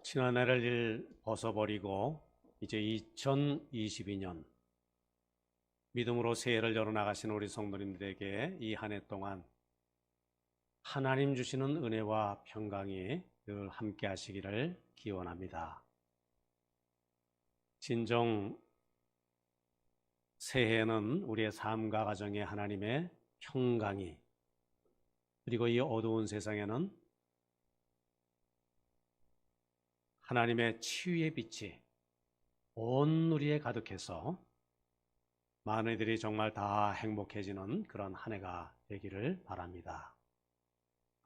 지난 해를 벗어버리고 이제 2022년 믿음으로 새해를 열어나가신 우리 성도님들에게 이 한 해 동안 하나님 주시는 은혜와 평강이 늘 함께 하시기를 기원합니다. 진정 새해에는 우리의 삶과 가정에 하나님의 평강이, 그리고 이 어두운 세상에는 하나님의 치유의 빛이 온 누리에 가득해서 많은 이들이 정말 다 행복해지는 그런 한 해가 되기를 바랍니다.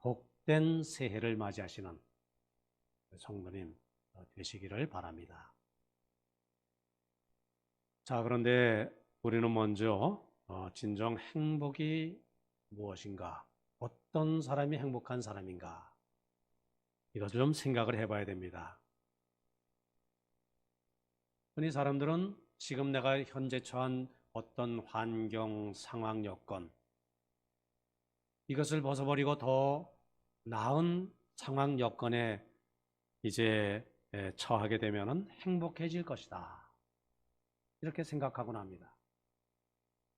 복된 새해를 맞이하시는 성도님 되시기를 바랍니다. 자, 그런데 우리는 먼저 진정 행복이 무엇인가, 어떤 사람이 행복한 사람인가, 이것을 좀 생각을 해봐야 됩니다. 흔히 사람들은 지금 내가 현재 처한 어떤 환경, 상황, 여건, 이것을 벗어버리고 더 나은 상황, 여건에 이제 처하게 되면 행복해질 것이다, 이렇게 생각하곤 합니다.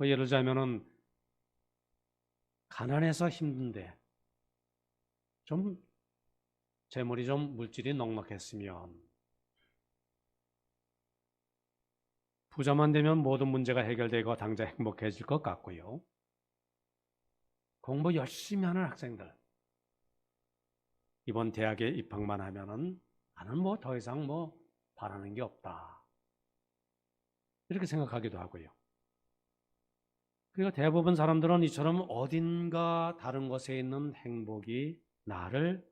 예를 들자면은 가난해서 힘든데 좀 재물이 좀 물질이 넉넉했으면, 부자만 되면 모든 문제가 해결되고 당장 행복해질 것 같고요. 공부 열심히 하는 학생들, 이번 대학에 입학만 하면은 나는 뭐 더 이상 뭐 바라는 게 없다, 이렇게 생각하기도 하고요. 그리고 대부분 사람들은 이처럼 어딘가 다른 곳에 있는 행복이 나를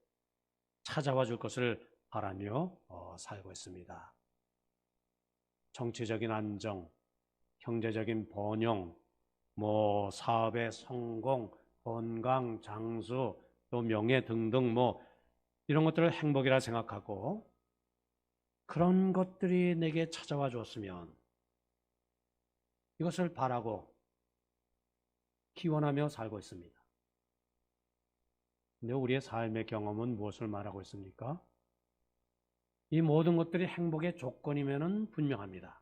찾아와 줄 것을 바라며 살고 있습니다. 정치적인 안정, 경제적인 번영, 사업의 성공, 건강, 장수, 또 명예 등등 이런 것들을 행복이라 생각하고, 그런 것들이 내게 찾아와 줬으면 이것을 바라고 기원하며 살고 있습니다. 근데 우리의 삶의 경험은 무엇을 말하고 있습니까? 이 모든 것들이 행복의 조건이면은 분명합니다.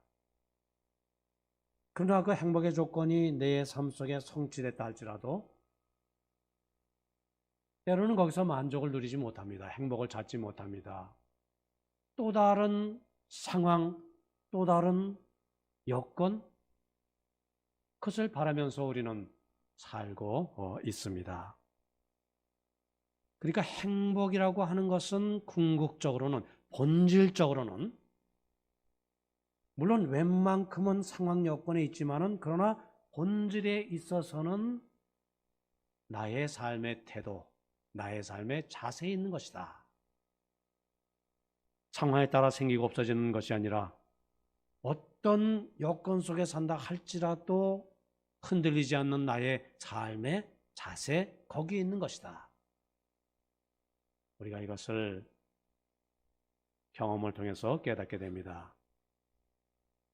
그러나 그 행복의 조건이 내 삶 속에 성취됐다 할지라도 때로는 거기서 만족을 누리지 못합니다. 행복을 찾지 못합니다. 또 다른 상황, 또 다른 여건, 그것을 바라면서 우리는 살고 있습니다. 그러니까 행복이라고 하는 것은 궁극적으로는, 본질적으로는, 물론 웬만큼은 상황 여건에 있지만은, 그러나 본질에 있어서는 나의 삶의 태도, 나의 삶의 자세에 있는 것이다. 상황에 따라 생기고 없어지는 것이 아니라 어떤 여건 속에 산다 할지라도 흔들리지 않는 나의 삶의 자세, 거기에 있는 것이다. 우리가 이것을 경험을 통해서 깨닫게 됩니다.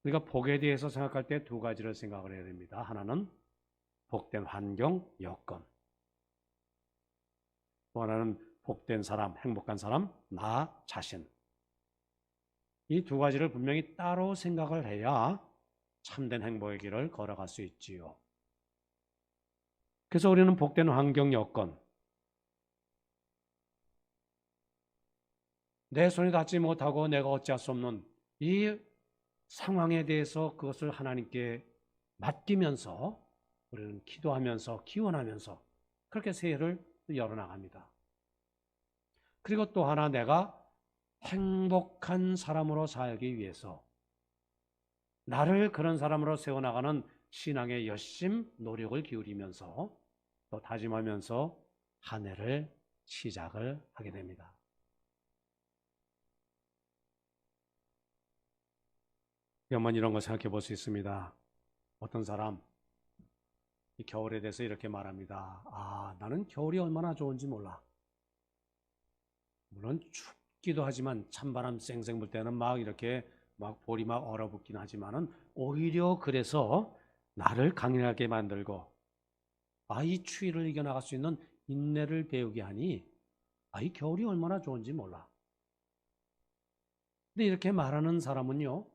우리가 복에 대해서 생각할 때 두 가지를 생각을 해야 됩니다. 하나는 복된 환경, 여건. 또 하나는 복된 사람, 행복한 사람, 나 자신. 이 두 가지를 분명히 따로 생각을 해야 참된 행복의 길을 걸어갈 수 있지요. 그래서 우리는 복된 환경, 여건, 내 손이 닿지 못하고 내가 어찌할 수 없는 이 상황에 대해서 그것을 하나님께 맡기면서 우리는 기도하면서 기원하면서 그렇게 새해를 열어나갑니다. 그리고 또 하나, 내가 행복한 사람으로 살기 위해서 나를 그런 사람으로 세워나가는 신앙의 열심, 노력을 기울이면서 또 다짐하면서 한 해를 시작을 하게 됩니다. 한번 이런 거 생각해 볼 수 있습니다. 어떤 사람, 이 겨울에 대해서 이렇게 말합니다. 나는 겨울이 얼마나 좋은지 몰라. 물론 춥기도 하지만 찬바람 쌩쌩 불 때는 이렇게 볼이 얼어붙긴 하지만은 오히려 그래서 나를 강인하게 만들고 이 추위를 이겨나갈 수 있는 인내를 배우게 하니 이 겨울이 얼마나 좋은지 몰라. 근데 이렇게 말하는 사람은요,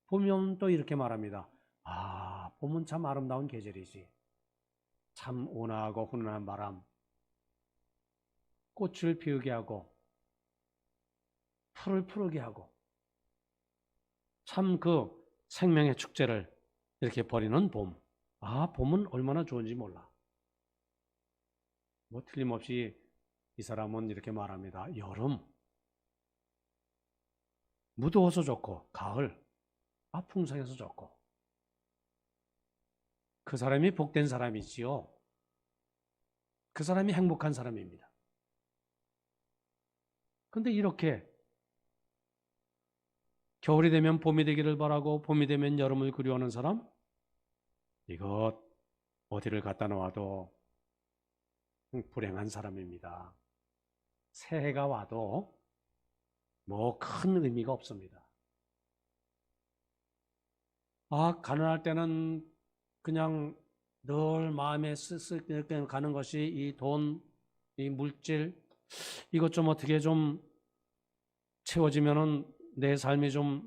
보면 또 이렇게 말합니다. 아, 봄은 참 아름다운 계절이지. 참 온화하고 훈훈한 바람, 꽃을 피우게 하고, 풀을 푸르게 하고, 참 그 생명의 축제를 이렇게 벌이는 봄. 아, 봄은 얼마나 좋은지 몰라. 뭐 틀림없이 이 사람은 이렇게 말합니다. 여름, 무더워서 좋고, 가을, 아, 풍성해서 좋고. 그 사람이 복된 사람이지요. 그 사람이 행복한 사람입니다. 근데 이렇게 겨울이 되면 봄이 되기를 바라고 봄이 되면 여름을 그리워하는 사람? 이것 어디를 갖다 놓아도 불행한 사람입니다. 새해가 와도 뭐 큰 의미가 없습니다. 아, 가난할 때는 그냥 늘 마음에 쓱쓱 가는 것이 이 돈, 이 물질, 이것 좀 어떻게 좀 채워지면은 내 삶이 좀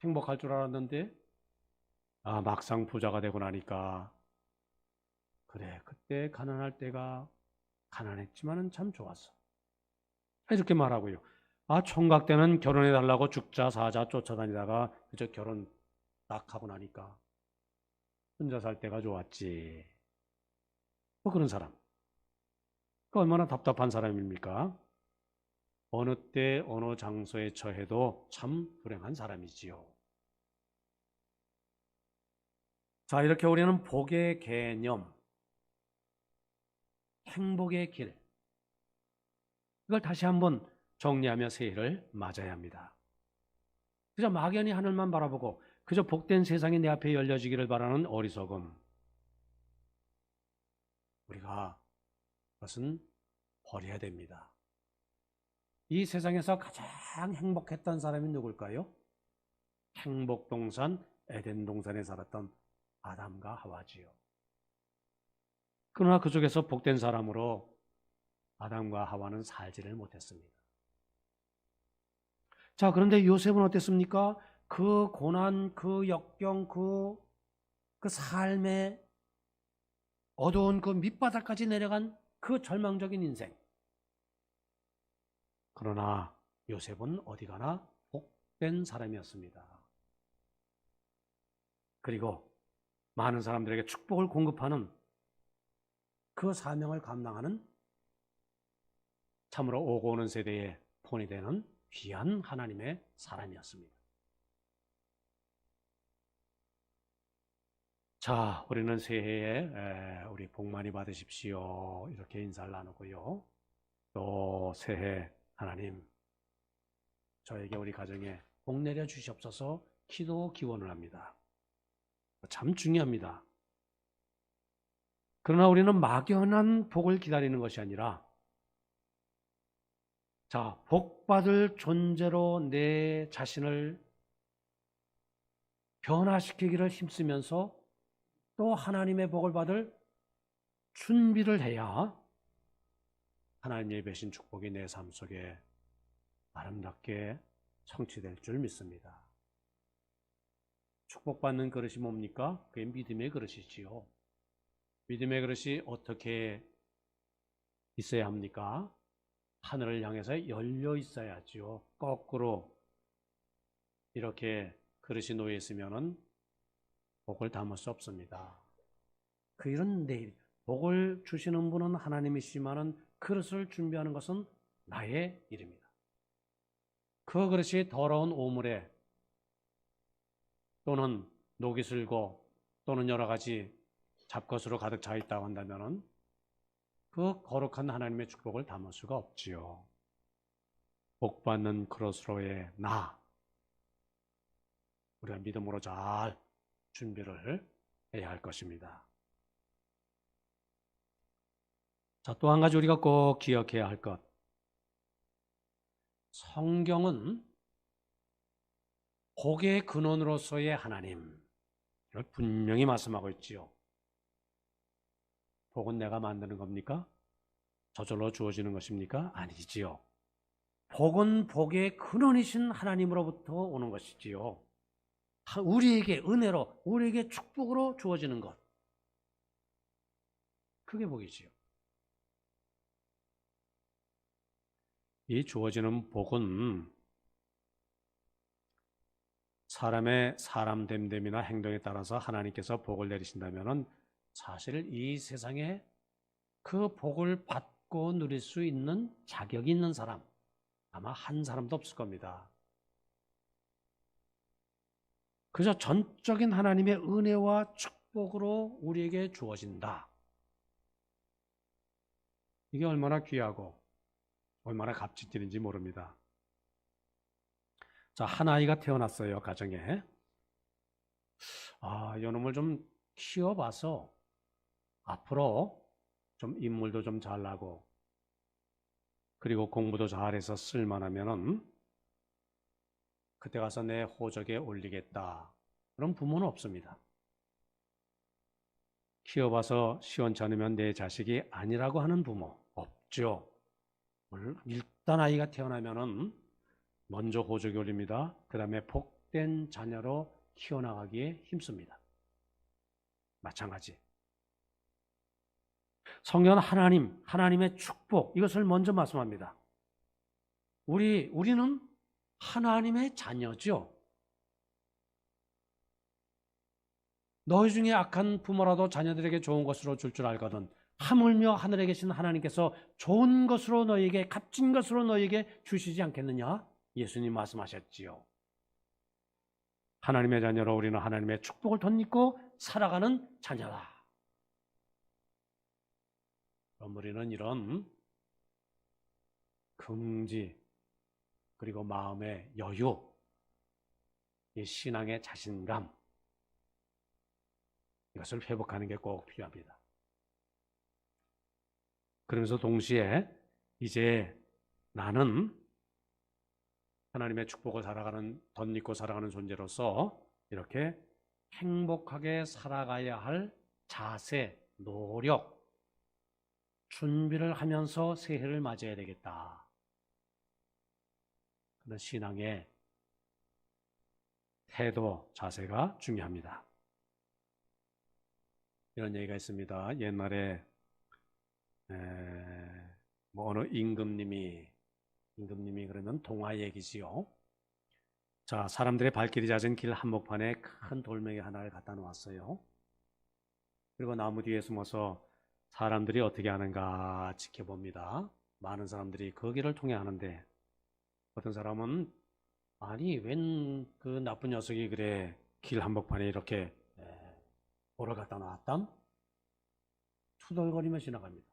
행복할 줄 알았는데, 아, 막상 부자가 되고 나니까, 그래, 그때 가난할 때가 가난했지만은 참 좋았어. 이렇게 말하고요. 아, 총각 때는 결혼해달라고 죽자 사자 쫓아다니다가 그저 결혼 딱 하고 나니까 혼자 살 때가 좋았지. 뭐 그런 사람. 그 얼마나 답답한 사람입니까? 어느 때 어느 장소에 처해도 참 불행한 사람이지요. 자, 이렇게 우리는 복의 개념, 행복의 길, 이걸 다시 한번 정리하며 새해를 맞아야 합니다. 그저 막연히 하늘만 바라보고 그저 복된 세상이 내 앞에 열려지기를 바라는 어리석음, 우리가 그것은 버려야 됩니다. 이 세상에서 가장 행복했던 사람이 누굴까요? 행복동산, 에덴 동산에 살았던 아담과 하와지요. 그러나 그 속에서 복된 사람으로 아담과 하와는 살지를 못했습니다. 자, 그런데 요셉은 어땠습니까? 그 고난, 그 역경, 그 삶의 어두운 그 밑바닥까지 내려간 그 절망적인 인생. 그러나 요셉은 어디 가나 복된 사람이었습니다. 그리고 많은 사람들에게 축복을 공급하는 그 사명을 감당하는 참으로 오고 오는 세대의 본이 되는 귀한 하나님의 사람이었습니다. 자, 우리는 새해에 우리 복 많이 받으십시오. 이렇게 인사를 나누고요. 또 새해 하나님, 저에게 우리 가정에 복 내려 주시옵소서 기도 기원을 합니다. 참 중요합니다. 그러나 우리는 막연한 복을 기다리는 것이 아니라, 자, 복 받을 존재로 내 자신을 변화시키기를 힘쓰면서 또 하나님의 복을 받을 준비를 해야 하나님의 배신 축복이 내 삶 속에 아름답게 성취될 줄 믿습니다. 축복받는 그릇이 뭡니까? 그게 믿음의 그릇이지요. 믿음의 그릇이 어떻게 있어야 합니까? 하늘을 향해서 열려 있어야지요. 거꾸로 이렇게 그릇이 놓여 있으면은 복을 담을 수 없습니다. 그 일은 내일. 복을 주시는 분은 하나님이시지만은 그릇을 준비하는 것은 나의 일입니다. 그 그릇이 더러운 오물에 또는 녹이 슬고 또는 여러 가지 잡것으로 가득 차 있다고 한다면은 그 거룩한 하나님의 축복을 담을 수가 없지요. 복받는 그릇으로의 나, 우리가 믿음으로 잘 준비를 해야 할 것입니다. 자, 또 한 가지 우리가 꼭 기억해야 할 것. 성경은 복의 근원으로서의 하나님을 분명히 말씀하고 있지요. 복은 내가 만드는 겁니까? 저절로 주어지는 것입니까? 아니지요. 복은 복의 근원이신 하나님으로부터 오는 것이지요. 우리에게 은혜로, 우리에게 축복으로 주어지는 것. 그게 복이지요. 이 주어지는 복은 사람의 사람됨됨이나 행동에 따라서 하나님께서 복을 내리신다면 사실 이 세상에 그 복을 받고 누릴 수 있는 자격이 있는 사람 아마 한 사람도 없을 겁니다. 그저 전적인 하나님의 은혜와 축복으로 우리에게 주어진다. 이게 얼마나 귀하고 얼마나 값지는지 모릅니다. 자, 한 아이가 태어났어요, 가정에. 이놈을 좀 키워봐서 앞으로 좀 인물도 좀 잘나고 그리고 공부도 잘해서 쓸만하면은 그때 가서 내 호적에 올리겠다. 그런 부모는 없습니다. 키워봐서 시원치 않으면 내 자식이 아니라고 하는 부모 없죠. 일단 아이가 태어나면은 먼저 호적에 올립니다. 그 다음에 복된 자녀로 키워나가기에 힘씁니다. 마찬가지. 성경은 하나님의 축복, 이것을 먼저 말씀합니다. 우리는 하나님의 자녀죠. 너희 중에 악한 부모라도 자녀들에게 좋은 것으로 줄 알거든 하물며 하늘에 계신 하나님께서 좋은 것으로 너희에게, 값진 것으로 너희에게 주시지 않겠느냐? 예수님 말씀하셨지요. 하나님의 자녀로 우리는 하나님의 축복을 덧입고 살아가는 자녀다. 그럼 우리는 이런 긍지 그리고 마음의 여유, 이 신앙의 자신감, 이것을 회복하는 게 꼭 필요합니다. 그러면서 동시에 이제 나는 하나님의 축복을 덧입고 살아가는 존재로서 이렇게 행복하게 살아가야 할 자세, 노력, 준비를 하면서 새해를 맞이해야 되겠다. 그런 신앙의 태도, 자세가 중요합니다. 이런 얘기가 있습니다. 옛날에 어느 임금님이 그러면 동화 얘기지요. 자, 사람들의 발길이 잦은 길 한복판에 큰 돌멩이 하나를 갖다 놓았어요. 그리고 나무 뒤에 숨어서 사람들이 어떻게 하는가 지켜봅니다. 많은 사람들이 그 길을 통해하는데 어떤 사람은 아니 웬 그 나쁜 녀석이 그래 길 한복판에 이렇게 돌을 갖다 놨담? 투덜거리며 지나갑니다.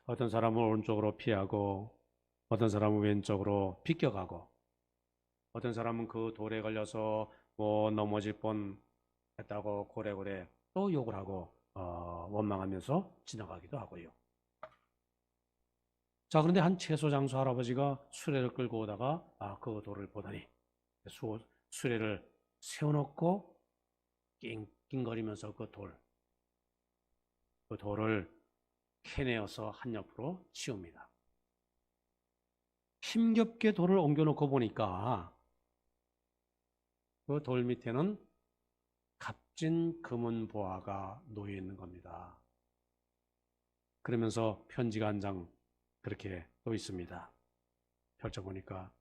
어떤 사람은 오른쪽으로 피하고 어떤 사람은 왼쪽으로 비껴가고 어떤 사람은 그 돌에 걸려서 넘어질 뻔했다고 고래고래 또 욕을 하고 원망하면서 지나가기도 하고요. 자, 그런데 한 채소장수 할아버지가 수레를 끌고 오다가 그 돌을 보더니 수레를 세워놓고 낑낑거리면서 그 돌을 캐내어서 한 옆으로 치웁니다. 힘겹게 돌을 옮겨놓고 보니까 그 돌 밑에는 값진 금은 보화가 놓여 있는 겁니다. 그러면서 편지가 한 장 그렇게 또 있습니다. 펼쳐보니까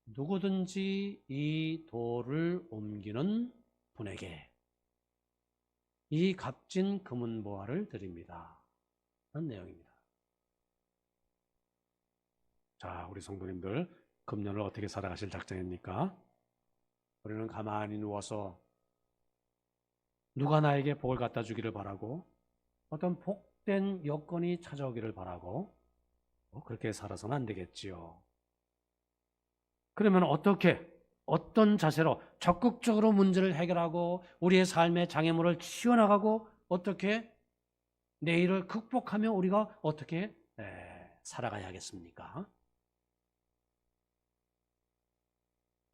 누구든지 이 돌을 옮기는 분에게 이 값진 금은 보화를 드립니다. 그런 내용입니다. 자, 우리 성도님들 금년을 어떻게 살아가실 작정입니까? 우리는 가만히 누워서 누가 나에게 복을 갖다 주기를 바라고 어떤 복된 여건이 찾아오기를 바라고 그렇게 살아서는 안 되겠지요. 그러면 어떤 자세로 적극적으로 문제를 해결하고 우리의 삶의 장애물을 치워나가고 어떻게 내일을 극복하며 우리가 어떻게 살아가야겠습니까?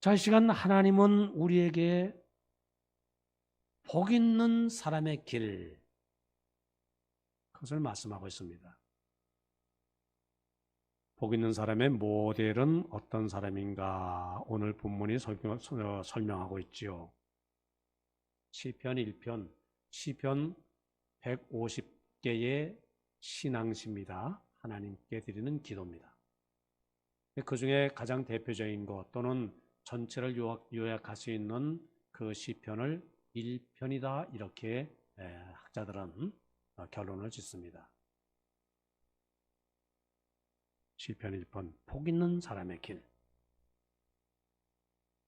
자, 이 시간 하나님은 우리에게 복 있는 사람의 길, 그것을 말씀하고 있습니다. 복 있는 사람의 모델은 어떤 사람인가? 오늘 본문이 설명하고 있지요. 시편 1편, 시편 150개의 신앙시입니다. 하나님께 드리는 기도입니다. 그 중에 가장 대표적인 것 또는 전체를 요약할 수 있는 그 시편을 1편이다 이렇게 학자들은 결론을 짓습니다. 시편 1편, 복 있는 사람의 길.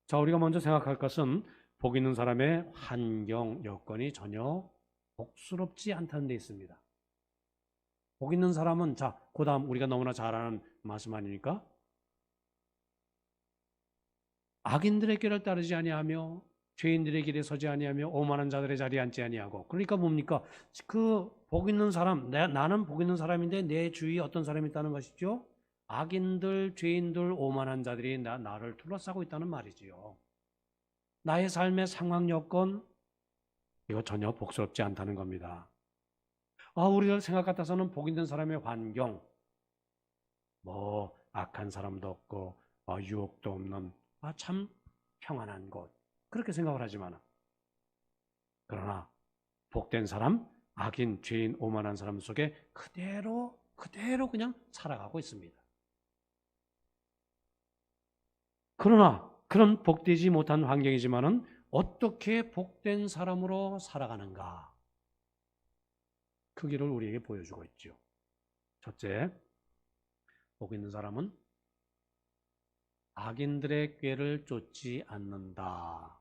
자, 우리가 먼저 생각할 것은 복 있는 사람의 환경, 여건이 전혀 복스럽지 않다는 데 있습니다. 복 있는 사람은, 자, 그 다음 우리가 너무나 잘 아는 말씀 아닙니까? 악인들의 길을 따르지 아니하며 죄인들의 길에 서지 아니하며 오만한 자들의 자리에 앉지 아니하고. 그러니까 뭡니까? 그 복 있는 사람, 나는 복 있는 사람인데 내 주위에 어떤 사람이 있다는 것이죠? 악인들, 죄인들, 오만한 자들이 나를 둘러싸고 있다는 말이지요. 나의 삶의 상황 여건, 이거 전혀 복스럽지 않다는 겁니다. 우리가 생각 같아서는 복 있는 사람의 환경, 뭐 악한 사람도 없고 유혹도 없는 참 평안한 곳, 그렇게 생각을 하지만, 그러나 복된 사람, 악인, 죄인, 오만한 사람 속에 그대로 그냥 살아가고 있습니다. 그러나 그런 복되지 못한 환경이지만은 어떻게 복된 사람으로 살아가는가? 그 길을 우리에게 보여주고 있죠. 첫째, 복 있는 사람은 악인들의 꾀를 쫓지 않는다.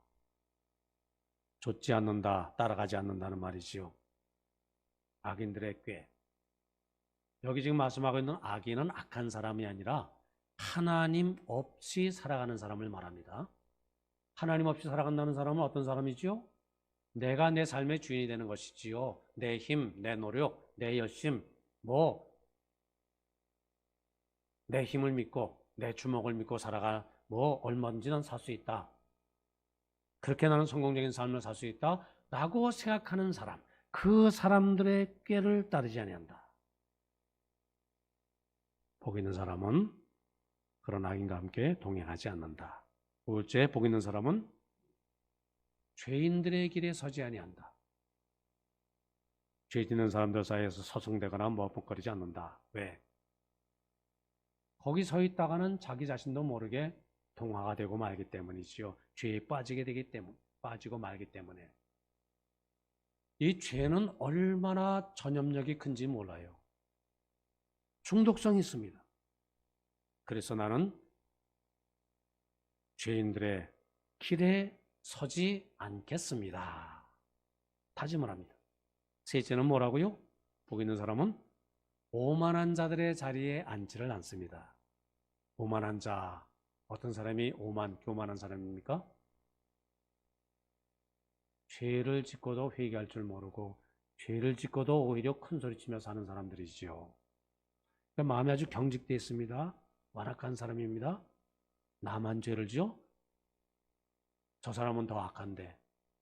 쫓지 않는다, 따라가지 않는다는 말이지요. 악인들의 꾀. 여기 지금 말씀하고 있는 악인은 악한 사람이 아니라 하나님 없이 살아가는 사람을 말합니다. 하나님 없이 살아간다는 사람은 어떤 사람이지요? 내가 내 삶의 주인이 되는 것이지요. 내 힘, 내 노력, 내 열심, 내 힘을 믿고 내 주먹을 믿고 살아가 얼마든지는 살 수 있다. 그렇게 나는 성공적인 삶을 살 수 있다 라고 생각하는 사람, 그 사람들의 꾀를 따르지 아니한다. 복 있는 사람은 그런 악인과 함께 동행하지 않는다. 둘째, 복 있는 사람은 죄인들의 길에 서지 아니한다. 죄 짓는 사람들 사이에서 서성대거나 머뭇거리지 않는다. 왜? 거기 서 있다가는 자기 자신도 모르게 동화가 되고 말기 때문이지요. 죄에 빠지고 말기 때문에. 이 죄는 얼마나 전염력이 큰지 몰라요. 중독성이 있습니다. 그래서 나는 죄인들의 길에 서지 않겠습니다. 다짐을 합니다. 셋째는 뭐라고요? 복 있는 사람은 오만한 자들의 자리에 앉지를 않습니다. 오만한 자, 어떤 사람이 교만한 사람입니까? 죄를 짓고도 회개할 줄 모르고 죄를 짓고도 오히려 큰 소리치며 사는 사람들이지요. 그러니까 마음이 아주 경직되어 있습니다. 완악한 사람입니다. 나만 죄를 지어? 저 사람은 더 악한데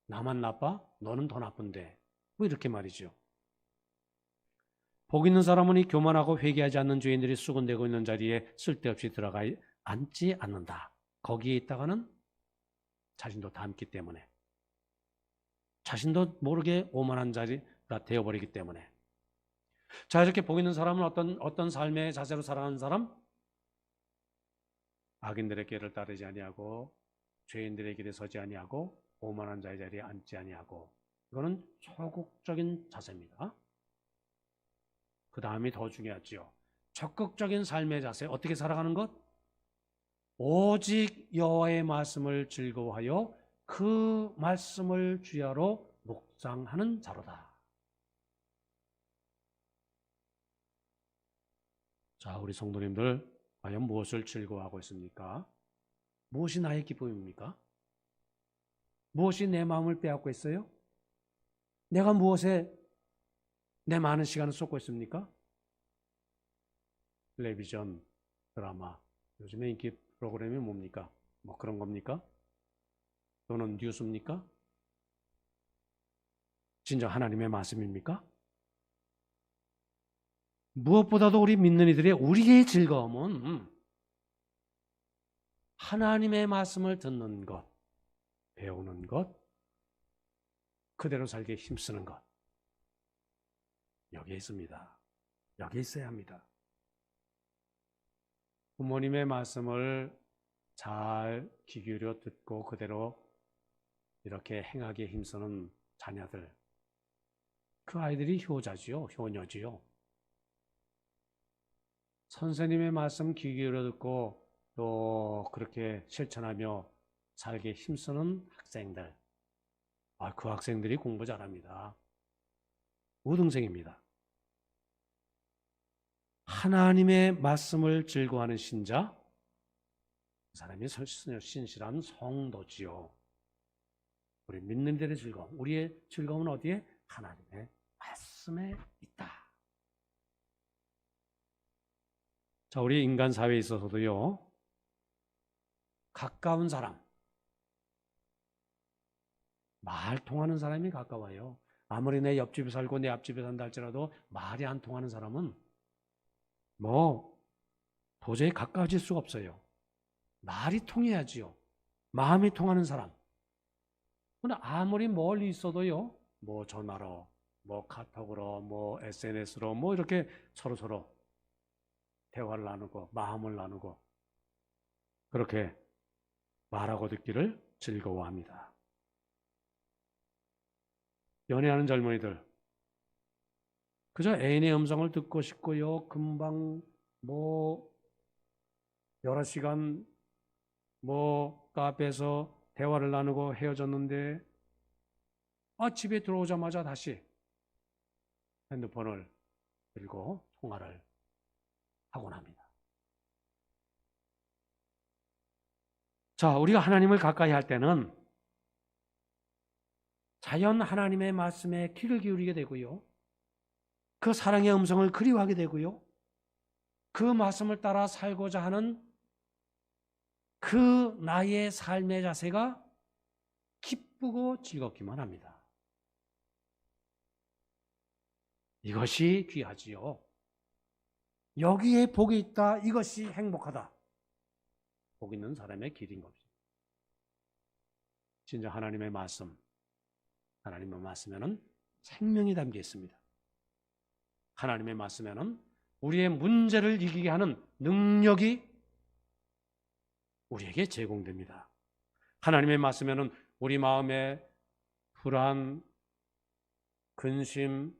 나만 나빠? 너는 더 나쁜데 뭐 이렇게 말이죠. 복 있는 사람은 이 교만하고 회개하지 않는 죄인들이 수군대고 있는 자리에 쓸데없이 들어가 앉지 않는다. 거기에 있다가는 자신도 닮기 때문에, 자신도 모르게 오만한 자리가 되어버리기 때문에. 자, 이렇게 복 있는 사람은 어떤 삶의 자세로 살아가는 사람? 악인들의 길을 따르지 아니하고 죄인들의 길에 서지 아니하고 오만한 자의 자리에 앉지 아니하고. 이거는 소극적인 자세입니다. 그 다음이 더 중요하지요. 적극적인 삶의 자세, 어떻게 살아가는 것? 오직 여호와의 말씀을 즐거워하여 그 말씀을 주야로 묵상하는 자로다. 자, 우리 성도님들 과연 무엇을 즐거워하고 있습니까? 무엇이 나의 기쁨입니까? 무엇이 내 마음을 빼앗고 있어요? 내가 무엇에 내 많은 시간을 쏟고 있습니까? 텔레비전, 드라마, 요즘에 인기 프로그램이 뭡니까? 뭐 그런 겁니까? 또는 뉴스입니까? 진정 하나님의 말씀입니까? 무엇보다도 우리 믿는 이들의 우리의 즐거움은 하나님의 말씀을 듣는 것, 배우는 것, 그대로 살기에 힘쓰는 것. 여기에 있습니다. 여기에 있어야 합니다. 부모님의 말씀을 잘 귀 기울여 듣고 그대로 이렇게 행하기에 힘쓰는 자녀들, 그 아이들이 효자지요, 효녀지요. 선생님의 말씀 귀 기울여 듣고 또 그렇게 실천하며 살기에 힘쓰는 학생들, 그 학생들이 공부 잘합니다. 우등생입니다. 하나님의 말씀을 즐거워하는 신자, 그 사람이 신실한 성도지요. 우리 믿는 자의 즐거움, 우리의 즐거움은 어디에? 하나님의 말씀에 있다. 자, 우리 인간 사회에 있어서도요, 가까운 사람, 말 통하는 사람이 가까워요. 아무리 내 옆집에 살고 내 앞집에 산다 할지라도 말이 안 통하는 사람은 도저히 가까워질 수가 없어요. 말이 통해야지요. 마음이 통하는 사람. 근데 아무리 멀리 있어도요, 전화로, 카톡으로, SNS로, 이렇게 서로 대화를 나누고, 마음을 나누고, 그렇게 말하고 듣기를 즐거워합니다. 연애하는 젊은이들, 그저 애인의 음성을 듣고 싶고요, 금방 여러 시간 카페에서 대화를 나누고 헤어졌는데 집에 들어오자마자 다시 핸드폰을 들고 통화를 하곤 합니다. 자, 우리가 하나님을 가까이 할 때는 자연 하나님의 말씀에 귀를 기울이게 되고요, 그 사랑의 음성을 그리워하게 되고요, 그 말씀을 따라 살고자 하는 그 나의 삶의 자세가 기쁘고 즐겁기만 합니다. 이것이 귀하지요. 여기에 복이 있다, 이것이 행복하다. 복 있는 사람의 길인 것입니다. 진짜 하나님의 말씀, 하나님의 말씀에는 생명이 담겨 있습니다. 하나님의 말씀에는 우리의 문제를 이기게 하는 능력이 우리에게 제공됩니다. 하나님의 말씀에는 우리 마음의 불안, 근심,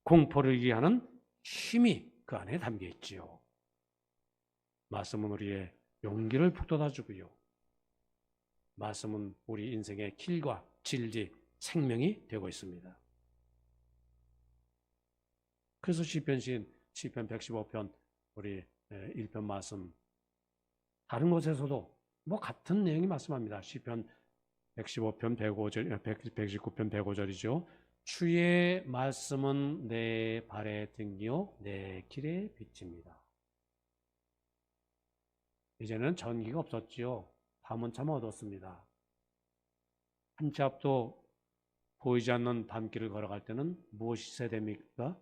공포를 이기게 하는 힘이 그 안에 담겨 있지요. 말씀은 우리의 용기를 북돋아 주고요, 말씀은 우리 인생의 길과 진리, 생명이 되고 있습니다. 그래서 시편 115편 우리 1편 말씀, 다른 곳에서도 같은 내용이 말씀합니다. 시편 115편 105절, 119편 105절이죠. 주의 말씀은 내 발의 등이요 내 길의 빛입니다. 이제는 전기가 없었지요. 밤은 참 어두웠습니다. 한 치 앞도 보이지 않는 밤길을 걸어갈 때는 무엇이 있어야 됩니까?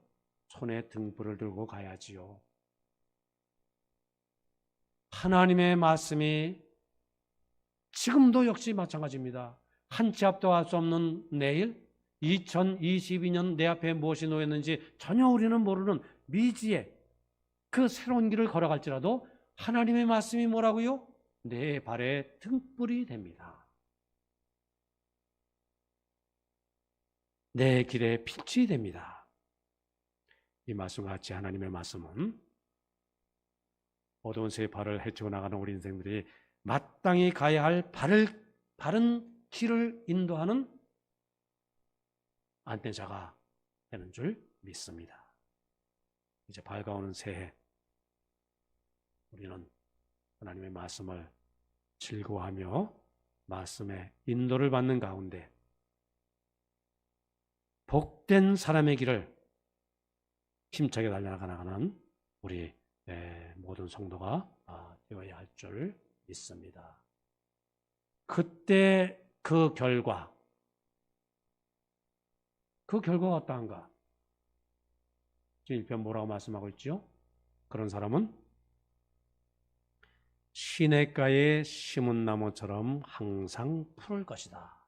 손에 등불을 들고 가야지요. 하나님의 말씀이 지금도 역시 마찬가지입니다. 한 치 앞도 알 수 없는 내일, 2022년 내 앞에 무엇이 놓였는지 전혀 우리는 모르는 미지의 그 새로운 길을 걸어갈지라도 하나님의 말씀이 뭐라고요? 내 발에 등불이 됩니다. 내 길에 빛이 됩니다. 이 말씀과 같이 하나님의 말씀은 어두운 새 발을 헤치고 나가는 우리 인생들이 마땅히 가야 할 바른 길을 인도하는 안내자가 되는 줄 믿습니다. 이제 밝아오는 새해, 우리는 하나님의 말씀을 즐거워하며 말씀의 인도를 받는 가운데 복된 사람의 길을 힘차게 달려나가는 우리 모든 성도가 되어야 할 줄 믿습니다. 그때 그 결과가 어떠한가? 지금 1편 뭐라고 말씀하고 있죠? 그런 사람은 시냇가에 심은 나무처럼 항상 푸를 것이다.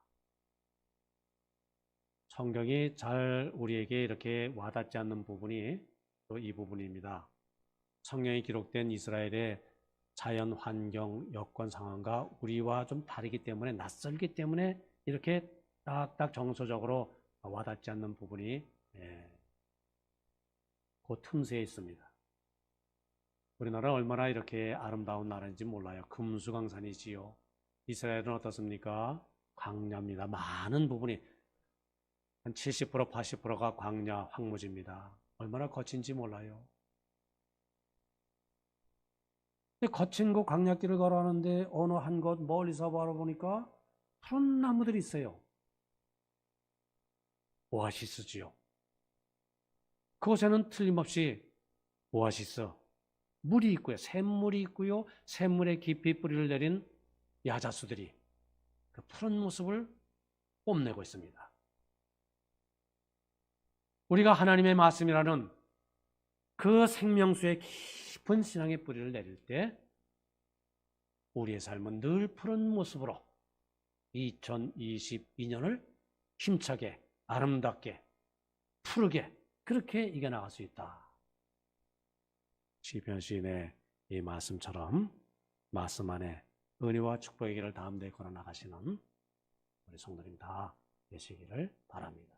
성경이 잘 우리에게 이렇게 와닿지 않는 부분이 또 이 부분입니다. 성경에 기록된 이스라엘의 자연 환경, 여건 상황과 우리와 좀 다르기 때문에, 낯설기 때문에 이렇게 딱딱 정서적으로 와닿지 않는 부분이 그 틈새에 있습니다. 우리나라 얼마나 이렇게 아름다운 나라인지 몰라요. 금수강산이지요. 이스라엘은 어떻습니까? 광야입니다. 많은 부분이 한 70%, 80%가 광야, 황무지입니다. 얼마나 거친지 몰라요. 근데 거친 곳 광야길을 걸어가는데 어느 한 곳 멀리서 바라보니까 푸른 나무들이 있어요. 오아시스지요. 그곳에는 틀림없이 오아시스, 물이 있고요. 샘물이 있고요. 샘물에 깊이 뿌리를 내린 야자수들이 그 푸른 모습을 뽐내고 있습니다. 우리가 하나님의 말씀이라는 그 생명수의 깊은 신앙의 뿌리를 내릴 때 우리의 삶은 늘 푸른 모습으로 2022년을 힘차게, 아름답게, 푸르게 그렇게 이겨나갈 수 있다. 시편 시인의 이 말씀처럼 말씀 안에 은혜와 축복의 길을 다음대에 걸어나가시는 우리 성도님 다 되시기를 바랍니다.